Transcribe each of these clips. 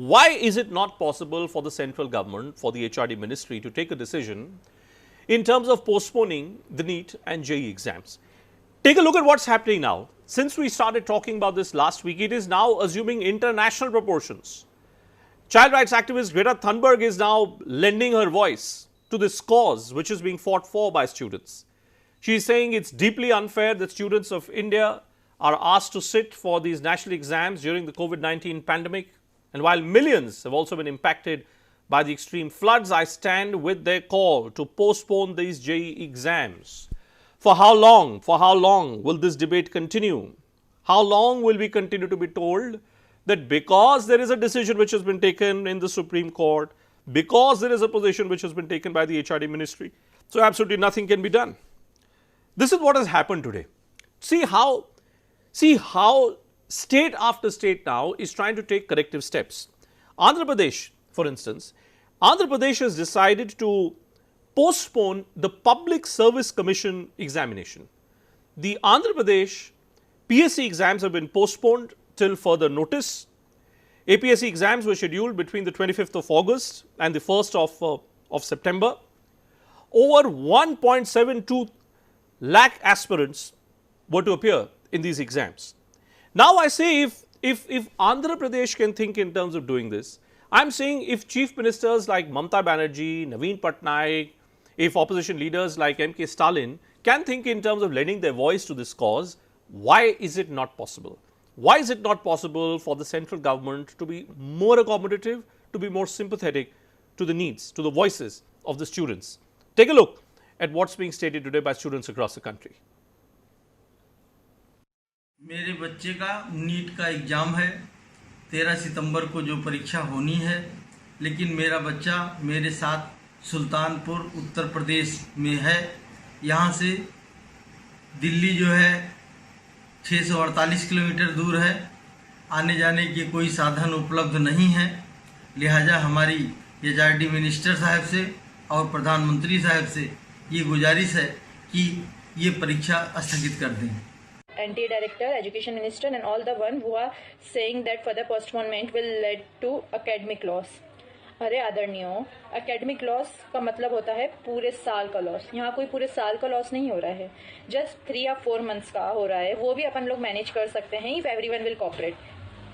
why is it not possible for the central government, for the HRD ministry to take a decision in terms of postponing the NEET and JEE exams? Take a look at what's happening now. Since we started talking about this last week, it is now assuming international proportions. Child rights activist Greta Thunberg is now lending her voice to this cause which is being fought for by students. She is saying it's deeply unfair that students of India are asked to sit for these national exams during the COVID-19 pandemic. And while millions have also been impacted by the extreme floods, I stand with their call to postpone these JEE exams. For how long? For how long will this debate continue? How long will we continue to be told that because there is a decision which has been taken in the Supreme Court, because there is a position which has been taken by the HRD ministry, so absolutely nothing can be done? This is what has happened today. See how state after state now is trying to take corrective steps. Andhra Pradesh, for instance, Andhra Pradesh has decided to postpone the Public Service Commission examination. The Andhra Pradesh PSC exams have been postponed till further notice. APSC exams were scheduled between the 25th of August and the 1st of September. Over 1.72 lakh aspirants were to appear in these exams. Now I say if Andhra Pradesh can think in terms of doing this, I am saying if chief ministers like Mamata Banerjee, Naveen Patnaik, if opposition leaders like M.K. Stalin can think in terms of lending their voice to this cause, why is it not possible? Why is it not possible for the central government to be more accommodative, to be more sympathetic to the needs, to the voices of the students? Take a look at what's being stated today by students across the country. मेरे बच्चे का NEET का exam है, 13 सितंबर को जो परीक्षा होनी है, लेकिन मेरा बच्चा मेरे साथ सुल्तानपुर उत्तर प्रदेश में है। यहाँ से दिल्ली जो है 648 किलोमीटर दूर है। आने जाने के कोई साधन उपलब्ध नहीं है। लिहाजा हमारी HRD मिनिस्टर साहब से और प्रधानमंत्री साहब से ये गुजारिश है कि ये परीक्षा स्थगित कर दें। NTA director, education minister and all the one who are saying that further postponement will lead to academic loss. अरे आदरणीय, एकेडमिक लॉस का मतलब होता है पूरे साल का लॉस। यहाँ कोई पूरे साल का लॉस नहीं हो रहा है, जस्ट 3 या 4 मंथ्स का हो रहा है। वो भी अपन लोग मैनेज कर सकते हैं इफ एवरीवन विल कोऑपरेट।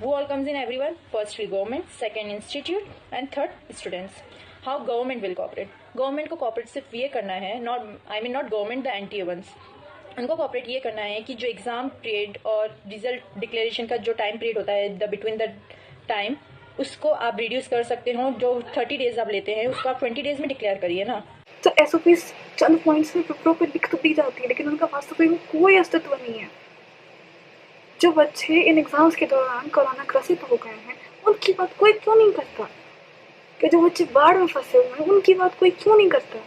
वो all comes in everyone, first government, second institute and third students. How government will cooperate? Government को कोऑपरेट सिर्फ ये करना है, not government the NTA once, उनको कोऑपरेट ये करना है कि जो एग्जाम पीरियड और रिजल्ट डिक्लेरेशन का जो टाइम पीरियड होता है बिटवीन द टाइम, उसको आप रिड्यूस कर सकते हो। जो 30 डेज आप लेते हैं उसको आप 20 डेज में डिक्लेयर करिए ना। तो SOPs चंद पॉइंट्स में पेपरों पर लिख तो दी जाती है, लेकिन उनका वास्तव में कोई अस्तित्व नहीं है। जो बच्चे इन एग्जाम्स के दौरान कोरोना ग्रसित हो गए हैं, उनकी बात कोई क्यों नहीं करता? कि जो बच्चे बाढ़ में फंसे हुए हैं, उनकी बात कोई क्यों नहीं करता?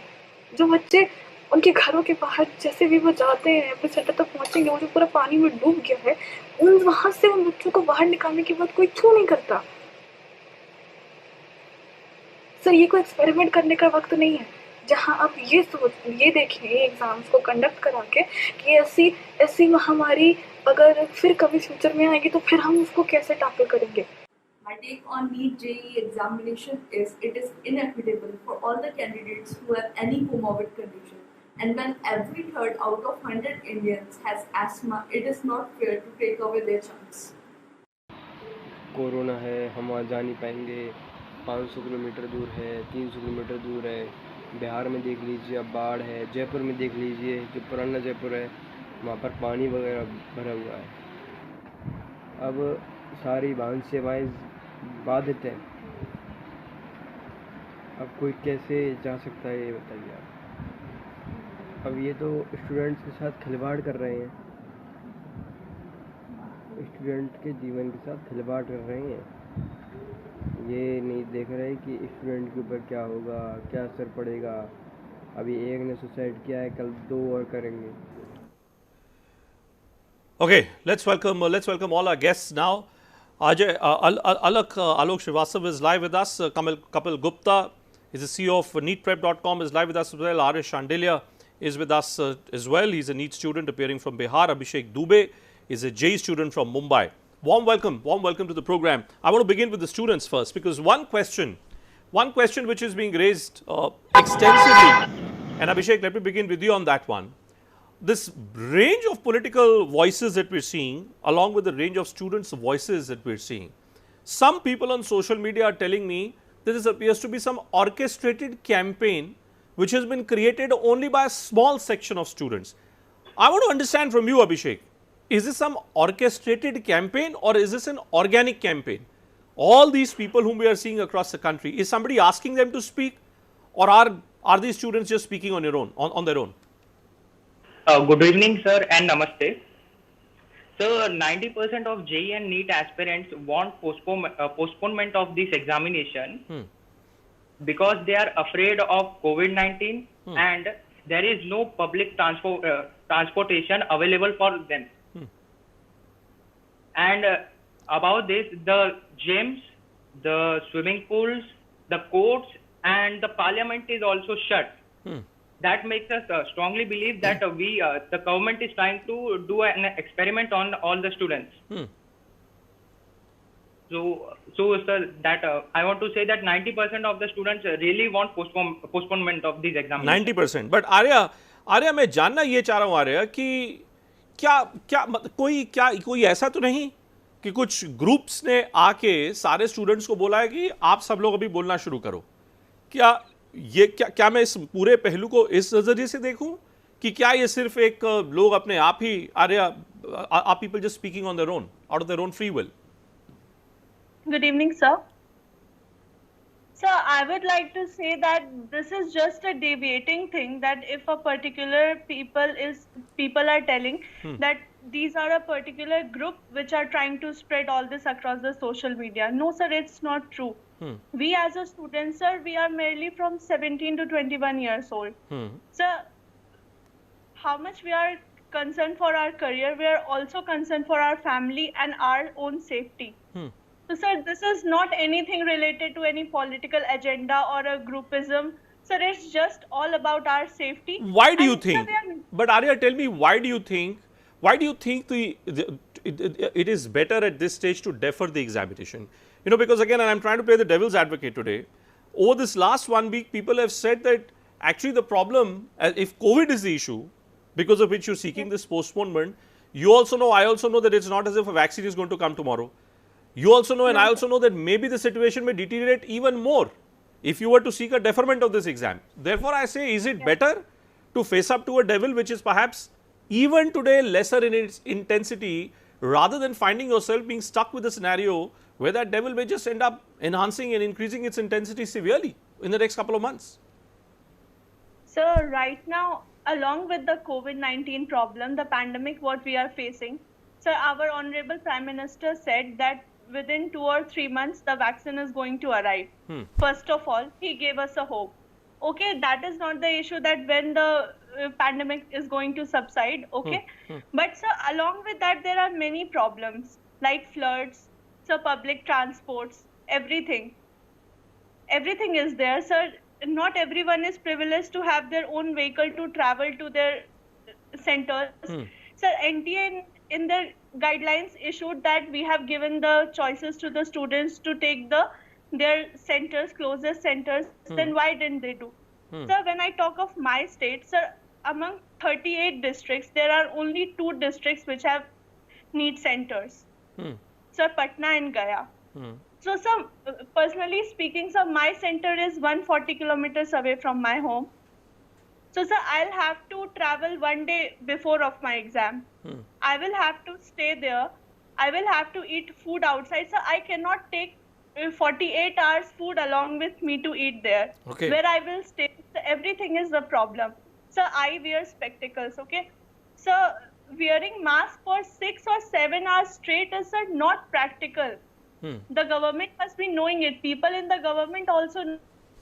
जो बच्चे उनके घरों के बाहर जैसे भी वो जाते हैं अपने सेंटर तक पहुंचेंगे, वो जो पूरा पानी में डूब गया है, वहां से उन बच्चों को बाहर निकालने की बात कोई क्यों नहीं करता? सर, ये कोई एक्सपेरिमेंट करने का वक्त नहीं है जहां आप ये देखें एग्जाम्स को कंडक्ट करा के कि ऐसी महामारी अगर फिर कभी फ्यूचर में आएगी तो फिर हम उसको कैसे टैकल करेंगे। My take on NEET JEE examination is it is inequitable for all the candidates who have any comorbid condition, and when every third out of 100 Indians has asthma, it is not fair to take away their chance. Corona है, हम वहाँ जा नहीं पाएंगे, 500 kilometre दूर है, 300 kilometre दूर है। बिहार में देख लीजिए, अब बाढ़ है। जयपुर में देख लीजिए, जो पुराना जयपुर है वहाँ पर पानी वगैरह भरा हुआ है। अब सारी वाहन सेवाएं बाधित हैं। अब कोई कैसे जा सकता है, ये बताइए आप। अब ये तो स्टूडेंट्स के साथ खिलवाड़ कर रहे हैं, स्टूडेंट के जीवन के साथ खिलवाड़ कर रहे हैं। ये नहीं देख रहे कि स्टूडेंट के ऊपर क्या होगा, क्या असर पड़ेगा। अभी एक ने सुसाइड किया है, कल 2 और करेंगे। Okay, let's welcome all our guests now. Ajay, Alok Srivastava is live with us. Kapil Gupta is the CEO of NEETprep.com, is live with us as well. Arish Shandelia is with us as well. He's a NEET student appearing from Bihar. Abhishek Dubey is a JEE student from Mumbai. warm welcome to the program. I want to begin with the students first, because one question which is being raised extensively, and Abhishek, let me begin with you on that one. This range of political voices that we're seeing, along with the range of students' voices that we're seeing, some people on social media are telling me that this appears to be some orchestrated campaign which has been created only by a small section of students. I want to understand from you, Abhishek, is this some orchestrated campaign or is this an organic campaign? All these people whom we are seeing across the country, is somebody asking them to speak, or are these students just speaking on their own? Good evening, sir, and namaste. So, 90% of JEE and NEET aspirants want postponement of this examination because they are afraid of COVID-19 and there is no public transportation available for them. And about this, the gyms, the swimming pools, the courts, and the parliament is also shut. That makes us strongly believe that the government is trying to do an experiment on all the students. So sir, that I want to say that 90% of the students really want postponement of these examinations. 90%. But Arya मैं जानना ये चाह रहा हूँ आर्या कि कोई ऐसा तो नहीं कि कुछ ग्रुप्स ने आके सारे स्टूडेंट्स को बोला है कि आप सब लोग अभी बोलना शुरू करो? क्या मैं इस पूरे पहलू को इस नजरिए से देखूं कि क्या ये सिर्फ एक लोग अपने आप ही are people just speaking on their own, out of their own free will? Good evening, sir. So I would like to say that this is just a deviating thing, that if a particular people are telling that these are a particular group which are trying to spread all this across the social media. No, sir, it's not true. We as a student, sir, we are merely from 17 to 21 years old. Sir, how much we are concerned for our career, we are also concerned for our family and our own safety. So, sir, this is not anything related to any political agenda or a groupism. Sir, it's just all about our safety. Why do you think? But Arya, tell me, why do you think it is better at this stage to defer the examination? You know, because again, and I'm trying to play the devil's advocate today, over this last 1 week, people have said that actually the problem, if COVID is the issue, because of which you're seeking this postponement, you also know, I also know that it's not as if a vaccine is going to come tomorrow. You also know, and I also know that maybe the situation may deteriorate even more if you were to seek a deferment of this exam. Therefore, I say, is it better to face up to a devil which is perhaps even today lesser in its intensity, rather than finding yourself being stuck with a scenario where that devil may just end up enhancing and increasing its intensity severely in the next couple of months? So right now, along with the COVID-19 problem, the pandemic what we are facing, so our Honorable Prime Minister said that within 2 or 3 months, the vaccine is going to arrive. First of all, he gave us a hope. Okay, that is not the issue, that when the pandemic is going to subside, okay. But sir, along with that, there are many problems like floods, so public transports, everything is there, sir. Not everyone is privileged to have their own vehicle to travel to their centers. Sir, NTA in their guidelines issued that we have given the choices to the students to take their centers, closest centers. Then why didn't they do? Sir, when I talk of my state, sir, among 38 districts, there are only 2 districts which have NEET centers. Sir, Patna and Gaya. So, sir, personally speaking, sir, my center is 140 kilometers away from my home. So, sir, I'll have to travel 1 day before of my exam. I will have to stay there. I will have to eat food outside. So, I cannot take 48 hours food along with me to eat there. Okay. Where I will stay. So, everything is the problem. So, I wear spectacles, okay? So, wearing mask for 6 or 7 hours straight is not practical. The government must be knowing it. People in the government also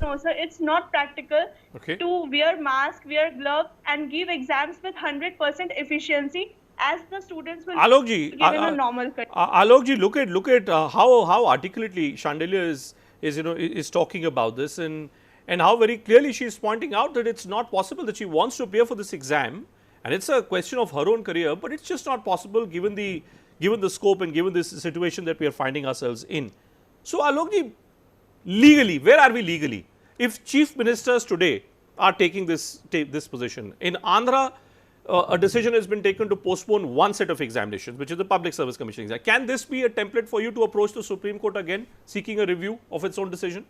know, sir, it's not practical to wear mask, wear gloves and give exams with 100% efficiency as the students will be given a normal cut. Alok ji, look at how articulately Chandelier is talking about this, and how very clearly she is pointing out that it's not possible, that she wants to appear for this exam, and it's a question of her own career, but it's just not possible given the given the scope and given this situation that we are finding ourselves in. So, Alokji, legally, where are we legally? If chief ministers today are taking this position, in Andhra, a decision has been taken to postpone one set of examinations, which is the Public Service Commission exam. Can this be a template for you to approach the Supreme Court again, seeking a review of its own decision?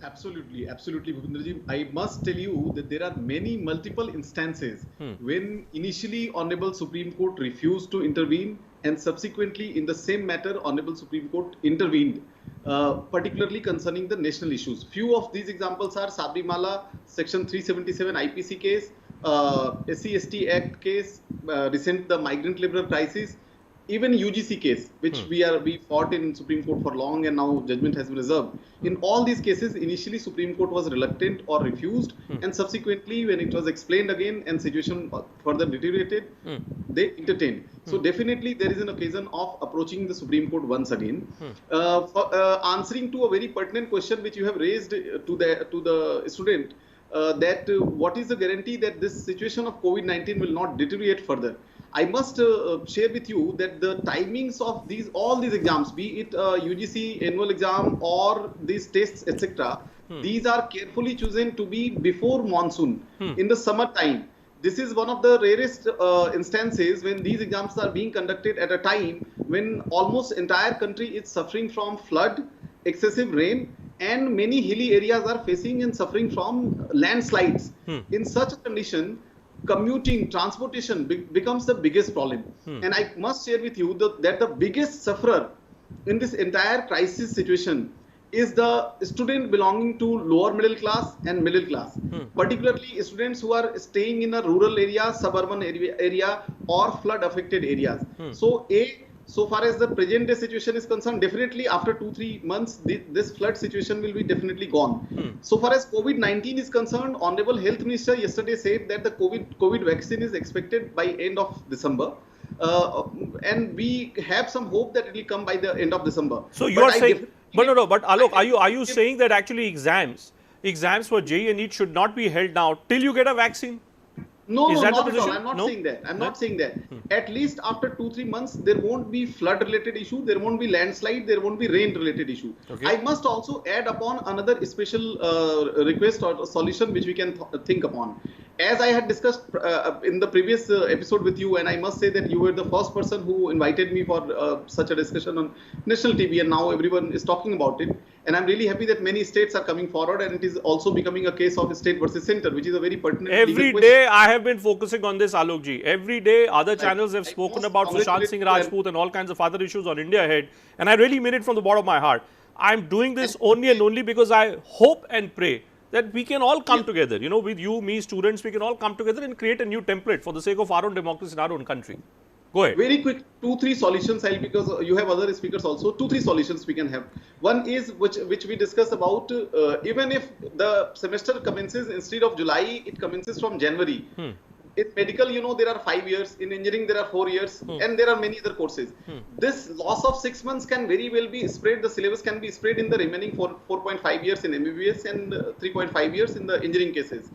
Absolutely, absolutely, Bhupendraji. I must tell you that there are multiple instances when initially Honorable Supreme Court refused to intervene, and subsequently in the same matter Honorable Supreme Court intervened, particularly concerning the national issues. Few of these examples are Sabrimala Section 377 IPC case, SC/ST Act case, recent the migrant labor crisis, even UGC case, which we fought in Supreme Court for long, and now judgment has been reserved. In all these cases, initially Supreme Court was reluctant or refused, and subsequently when it was explained again and situation further deteriorated, they entertained. So definitely there is an occasion of approaching the Supreme Court once again. For answering to a very pertinent question which you have raised to the student, that what is the guarantee that this situation of COVID-19 will not deteriorate further? I must share with you that the timings of all these exams, be it UGC annual exam or these tests, etc., these are carefully chosen to be before monsoon, in the summer time. This is one of the rarest instances when these exams are being conducted at a time when almost entire country is suffering from flood, excessive rain, and many hilly areas are facing and suffering from landslides. In such a condition, commuting, transportation becomes the biggest problem. And I must share with you that the biggest sufferer in this entire crisis situation is the student belonging to lower middle class and middle class, particularly students who are staying in a rural area, suburban area or flood affected areas. So far as the present day situation is concerned, definitely after 2-3 months, this flood situation will be definitely gone. So far as COVID-19 is concerned, Honorable Health Minister yesterday said that the COVID vaccine is expected by end of December. And we have some hope that it will come by the end of December. So you are saying, but Alok, are you saying that actually exams for JEE and NEET should not be held now till you get a vaccine? No, not at all. I'm not saying that. I'm not saying that. At least after 2-3 months, there won't be flood-related issue. There won't be landslide. There won't be rain-related issue. Okay. I must also add upon another special request or solution which we can think upon. As I had discussed in the previous episode with you, and I must say that you were the first person who invited me for such a discussion on national TV, and now everyone is talking about it. And I'm really happy that many states are coming forward, and it is also becoming a case of state versus center, which is a very pertinent Every day I have been focusing on this, Alok ji. Every day other channels have spoken about Sushant Singh Rajput and all kinds of other issues on India Ahead, and I really mean it from the bottom of my heart. I'm doing this only and only because I hope and pray that we can all come together, you know, with you, me, students, we can all come together and create a new template for the sake of our own democracy in our own country. Go ahead. Very quick, 2-3 solutions, because you have other speakers also. 2-3 solutions we can have. One is which we discussed about, even if the semester commences instead of July, it commences from January. In medical, you know, there are 5 years. In engineering, there are 4 years, and there are many other courses. This loss of 6 months can very well be spread. The syllabus can be spread in the remaining 4.5 years in MBBS and 3.5 years in the engineering cases.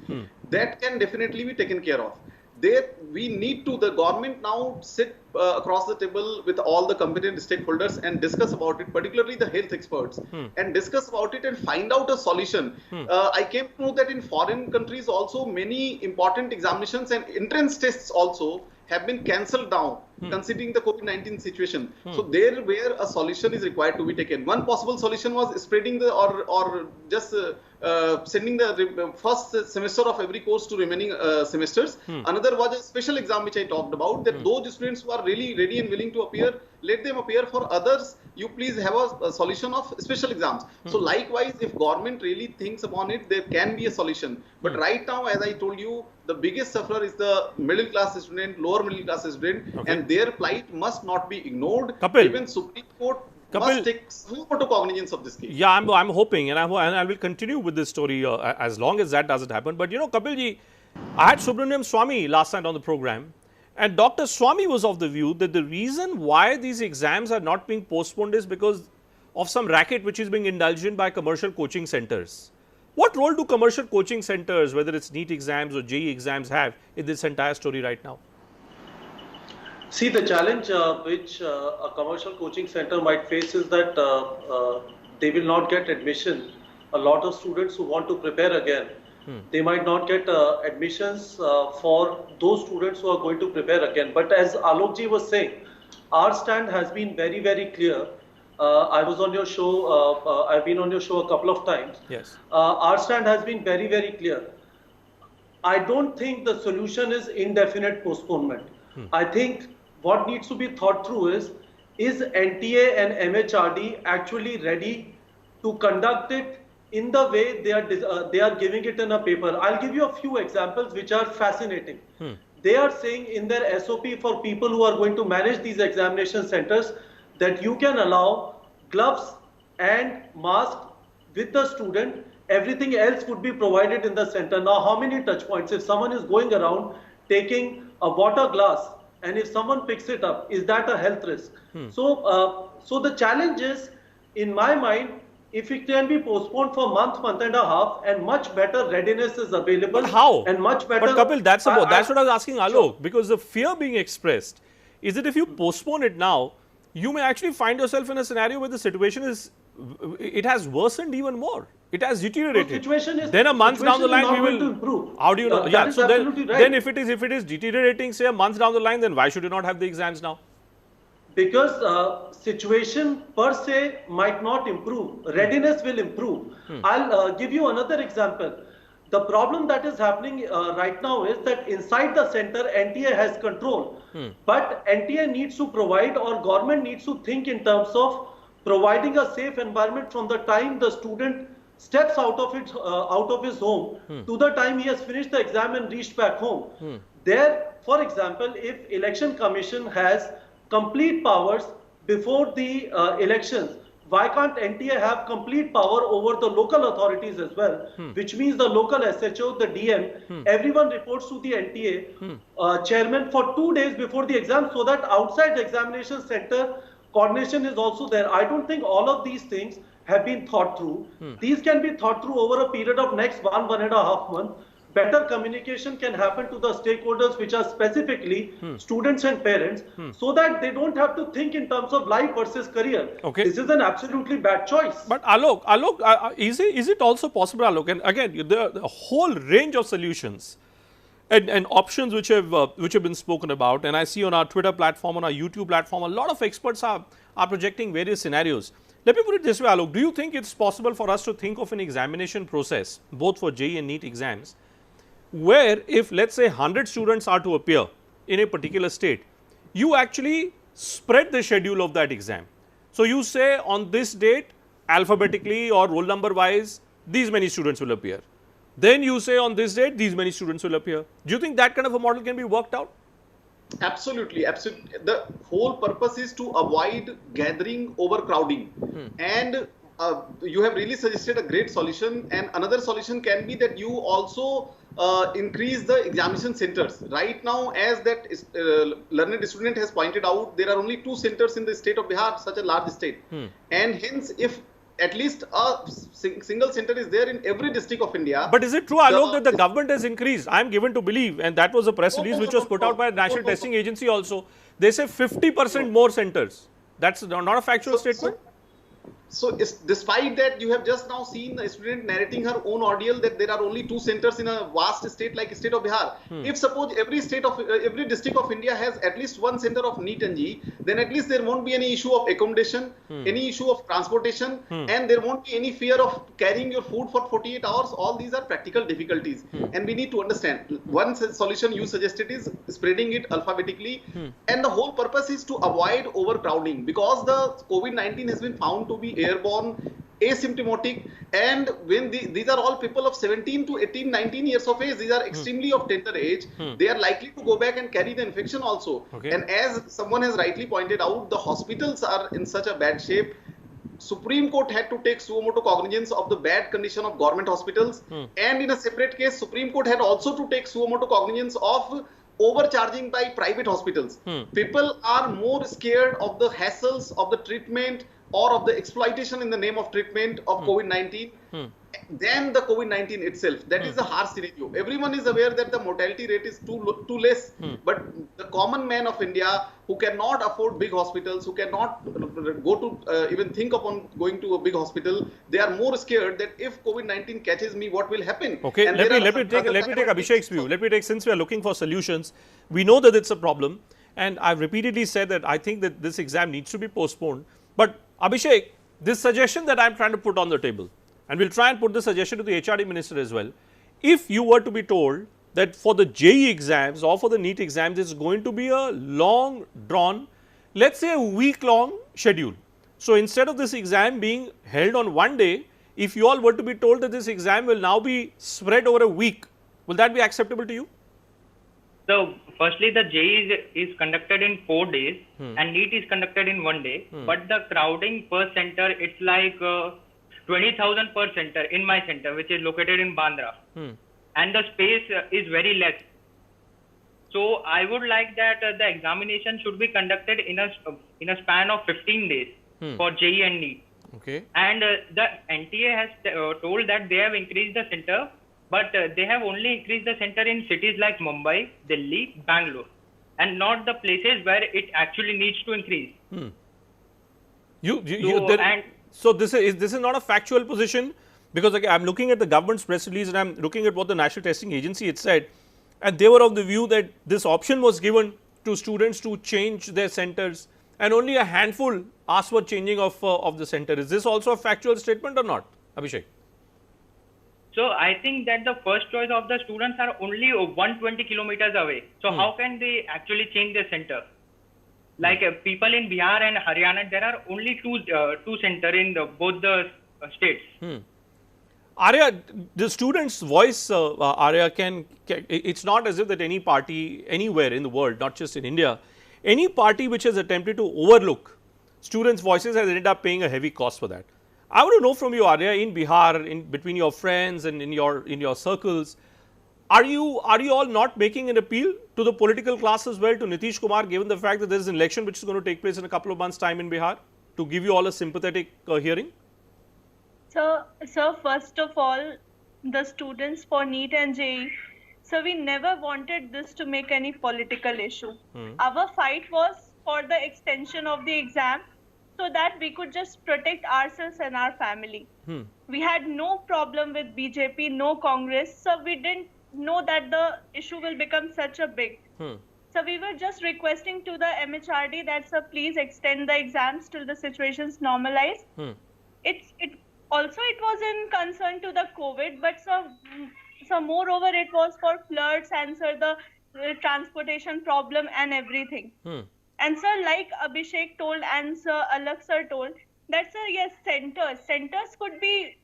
That can definitely be taken care of. There, we need to, the government now sit across the table with all the competent stakeholders and discuss about it, particularly the health experts, and discuss about it and find out a solution. I came to know that in foreign countries also many important examinations and entrance tests also have been cancelled down, considering the COVID-19 situation. So there where a solution is required to be taken. One possible solution was spreading the or just sending the first semester of every course to remaining semesters. Another was a special exam which I talked about, that those students who are really ready and willing to appear, let them appear. For others, you please have a solution of special exams. So likewise, if government really thinks upon it, there can be a solution. But right now, as I told you, the biggest sufferer is the middle class student, lower middle class student, and their plight must not be ignored. Kapil. Even Supreme Court must take some cognizance of this case. Yeah, I'm hoping, and I will continue with this story as long as that doesn't happen. But you know, Kapil ji, I had Subramaniam Swamy last night on the program, and Dr. Swamy was of the view that the reason why these exams are not being postponed is because of some racket which is being indulged in by commercial coaching centers. What role do commercial coaching centers, whether it's NEET exams or JEE exams, have in this entire story right now? See, the challenge which a commercial coaching center might face is that they will not get admission. A lot of students who want to prepare again, they might not get admissions for those students who are going to prepare again. But as Alokji was saying, our stand has been very, very clear. I was on your show, I've been on your show a couple of times. Yes. Our stand has been very, very clear. I don't think the solution is indefinite postponement. I think what needs to be thought through is NTA and MHRD actually ready to conduct it in the way they are giving it in a paper? I'll give you a few examples which are fascinating. They are saying in their SOP for people who are going to manage these examination centers that you can allow gloves and mask with the student. Everything else would be provided in the center. Now, how many touch points? If someone is going around taking a water glass and if someone picks it up, is that a health risk? So the challenge is, in my mind, if it can be postponed for month and a half, and much better readiness is available. But how? And much better. But Kapil, that's what I was asking Alok, Sure. because the fear being expressed is that if you postpone it now, you may actually find yourself in a scenario where the situation has worsened even more. It has deteriorated. The situation is, then a month down the line we will improve. How do you know? That is So absolutely right. then if it is deteriorating, say a month down the line, then why should you not have the exams now? Because situation per se might not improve. Readiness will improve. I'll give you another example. The problem that is happening right now is that inside the center, NTA has control. But NTA needs to provide, or government needs to think in terms of providing a safe environment from the time the student steps out of his home to the time he has finished the exam and reached back home. There, for example, if Election Commission has complete powers before the elections, why can't NTA have complete power over the local authorities as well? Which means the local SHO, the DM, everyone reports to the NTA chairman for 2 days before the exam, so that outside the examination center coordination is also there. I don't think all of these things have been thought through. These can be thought through over a period of next 1.5 months. Better communication can happen to the stakeholders, which are specifically students and parents, so that they don't have to think in terms of life versus career. Okay. This is an absolutely bad choice. But Alok, is it also possible, Alok? And again, there are a whole range of solutions and options which have been spoken about. And I see on our Twitter platform, on our YouTube platform, a lot of experts are projecting various scenarios. Let me put it this way, Alok. Do you think it's possible for us to think of an examination process, both for JEE and NEET exams, where if let's say 100 students are to appear in a particular state, you actually spread the schedule of that exam. So you say on this date, alphabetically or roll number wise, these many students will appear. Then you say on this date, these many students will appear. Do you think that kind of a model can be worked out? Absolutely, absolutely. The whole purpose is to avoid gathering, overcrowding. And you have really suggested a great solution. And another solution can be that you also increase the examination centers. Right now, as that learned student has pointed out, there are only 2 centers in the state of Bihar, such a large state. And hence, if at least a single center is there in every district of India. But is it true, Alok, that the government has increased? I am given to believe, and that was a press release which was put out by the National Testing Agency also. They say 50% more centers. That's not a factual statement. So despite that, you have just now seen a student narrating her own ordeal that there are only 2 centers in a vast state like state of Bihar. If suppose every district of India has at least 1 center of NEET and JEE, then at least there won't be any issue of accommodation, any issue of transportation, and there won't be any fear of carrying your food for 48 hours. All these are practical difficulties, and we need to understand. One solution you suggested is spreading it alphabetically, and the whole purpose is to avoid overcrowding, because the COVID-19 has been found to be airborne, asymptomatic, and when these are all people of 17 to 18, 19 years of age, these are extremely of tender age, they are likely to go back and carry the infection also. Okay. And as someone has rightly pointed out, the hospitals are in such a bad shape. Supreme Court had to take suo motu cognizance of the bad condition of government hospitals, and in a separate case, Supreme Court had also to take suo motu cognizance of overcharging by private hospitals. People are more scared of the hassles of the treatment or of the exploitation in the name of treatment of COVID-19. than the COVID-19 itself. That is a harsh scenario. Everyone is aware that the mortality rate is too less, but the common man of India who cannot afford big hospitals, who cannot go to even think upon going to a big hospital, they are more scared that if COVID-19 catches me, what will happen? Okay, And let there me are take some other Abhishek's view. Let me take, since we are looking for solutions, we know that it's a problem, and I've repeatedly said that I think that this exam needs to be postponed. But Abhishek, this suggestion that I'm trying to put on the table, and we'll try and put the suggestion to the HRD minister as well. If you were to be told that for the JEE exams or for the NEET exams, it's going to be a long drawn, let's say a week-long schedule. So instead of this exam being held on one day, if you all were to be told that this exam will now be spread over a week, will that be acceptable to you? So, firstly, the JEE is conducted in 4 days and NEET is conducted in 1 day. But the crowding per center, it's like 20,000 per center in my center, which is located in Bandra. And the space is very less. So, I would like that the examination should be conducted in a span of 15 days for JEE and NEET. Okay. And the NTA has told that they have increased the center, but they have only increased the center in cities like Mumbai, Delhi, Bangalore, and not the places where it actually needs to increase. So this is not a factual position, because again, I'm looking at the government's press release and I'm looking at what the National Testing Agency had said, and they were of the view that this option was given to students to change their centers, and only a handful asked for changing of the center. Is this also a factual statement or not, Abhishek? So I think that the first choice of the students are only 120 kilometers away. So how can they actually change their center? Like people in Bihar and Haryana, there are only two centers in both the states. Arya, the students' voice, Arya, it's not as if that any party anywhere in the world, not just in India, any party which has attempted to overlook students' voices has ended up paying a heavy cost for that. I want to know from you, Arya, in Bihar, between your friends and in your circles, are you all not making an appeal to the political class as well, to Nitish Kumar, given the fact that there is an election which is going to take place in a couple of months' time in Bihar, to give you all a sympathetic hearing? So, first of all, the students for NEET and JEE, so we never wanted this to make any political issue. Our fight was for the extension of the exam, so that we could just protect ourselves and our family. We had no problem with BJP, no Congress, so we didn't know that the issue will become such a big. So we were just requesting to the MHRD that, sir, please extend the exams till the situations normalize. It was in concern to the COVID, but so moreover it was for floods and sir, the transportation problem and everything. And sir, like Abhishek told and sir Alak sir told, that sir, yes, centers could be,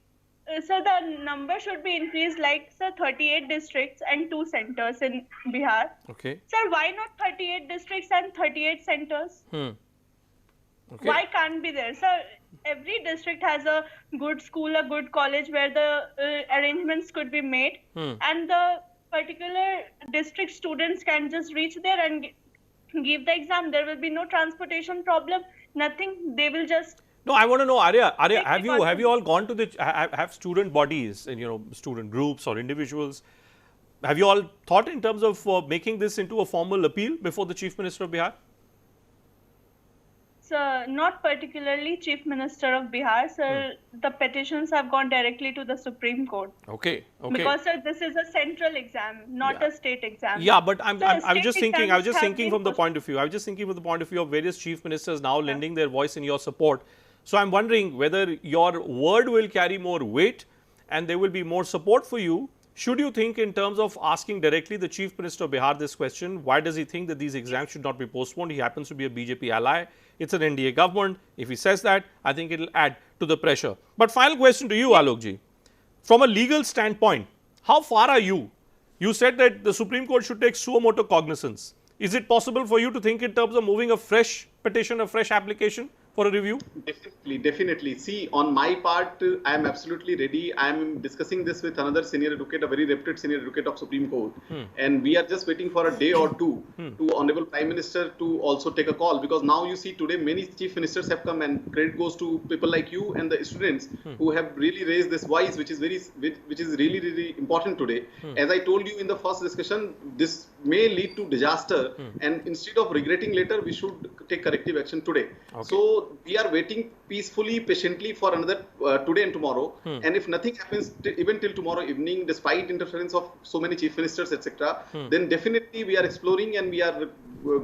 sir, the number should be increased, like sir, 38 districts and 2 centers in Bihar. Okay. Sir, why not 38 districts and 38 centers? Okay. Why can't be there? Sir, every district has a good school, a good college where the arrangements could be made, and the particular district students can just reach there and give the exam. There will be no transportation problem, nothing. They will just. No, I want to know, Arya, have you all gone to have student bodies and student groups or individuals? Have you all thought in terms of making this into a formal appeal before the Chief Minister of Bihar? Sir, not particularly Chief Minister of Bihar, sir. The petitions have gone directly to the Supreme Court. Okay. Because sir, this is a central exam, not a state exam. Yeah, but I was just thinking from the point of view. Of various chief ministers now lending their voice in your support. So I'm wondering whether your word will carry more weight and there will be more support for you. Should you think in terms of asking directly the Chief Minister of Bihar this question, why does he think that these exams should not be postponed? He happens to be a BJP ally. It's an NDA government. If he says that, I think it will add to the pressure. But final question to you, Alokji. From a legal standpoint, how far are you? You said that the Supreme Court should take suo motu cognizance. Is it possible for you to think in terms of moving a fresh petition, a fresh application for a review? Definitely. See, on my part, I am absolutely ready. I am discussing this with another senior advocate, a very reputed senior advocate of Supreme Court. And we are just waiting for a day or two to Honorable Prime Minister to also take a call. Because now you see today many chief ministers have come, and credit goes to people like you and the students who have really raised this voice, which is really important today. As I told you in the first discussion, this may lead to disaster, and instead of regretting later, we should take corrective action today. Okay. So we are waiting peacefully, patiently for another today and tomorrow. And if nothing happens even till tomorrow evening, despite interference of so many chief ministers, etc., then definitely we are exploring and we are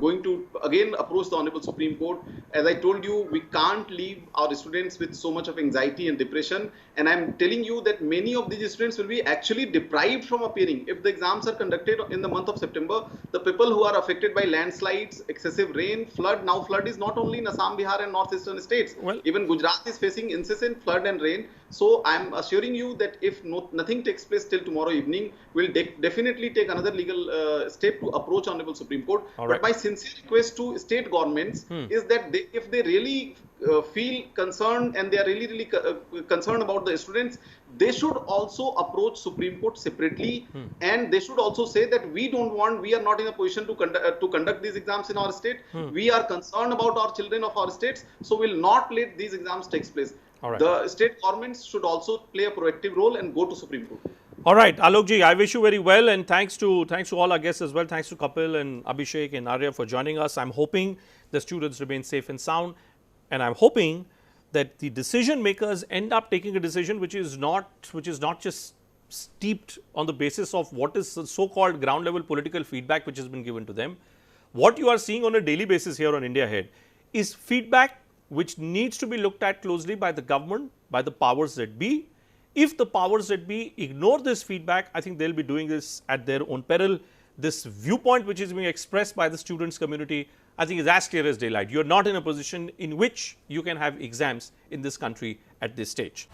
going to again approach the Honorable Supreme Court. As I told you, we can't leave our students with so much of anxiety and depression. And I'm telling you that many of these students will be actually deprived from appearing. If the exams are conducted in the month of September, the people who are affected by landslides, excessive rain, flood, now flood is not only in Assam, Bihar and northeastern states. Well, even Gujarat is facing incessant flood and rain. So I'm assuring you that if nothing takes place till tomorrow evening, we'll definitely take another legal step to approach Honorable Supreme Court. Right. But my sincere request to state governments is that if they really feel concerned and they are really concerned about the students, they should also approach Supreme Court separately, and they should also say that we are not in a position to conduct these exams in our state. We are concerned about our children of our states, so we'll not let these exams take place. Right. The state governments should also play a proactive role and go to Supreme Court. All right, Alokji, I wish you very well, and thanks to all our guests as well. Thanks to Kapil and Abhishek and Arya for joining us. I'm hoping the students remain safe and sound, and I'm hoping that the decision makers end up taking a decision which is not just steeped on the basis of what is so-called ground level political feedback which has been given to them. What you are seeing on a daily basis here on India Ahead is feedback which needs to be looked at closely by the government, by the powers that be. If the powers that be ignore this feedback, I think they'll be doing this at their own peril. This viewpoint which is being expressed by the students community, I think is as clear as daylight. You are not in a position in which you can have exams in this country at this stage.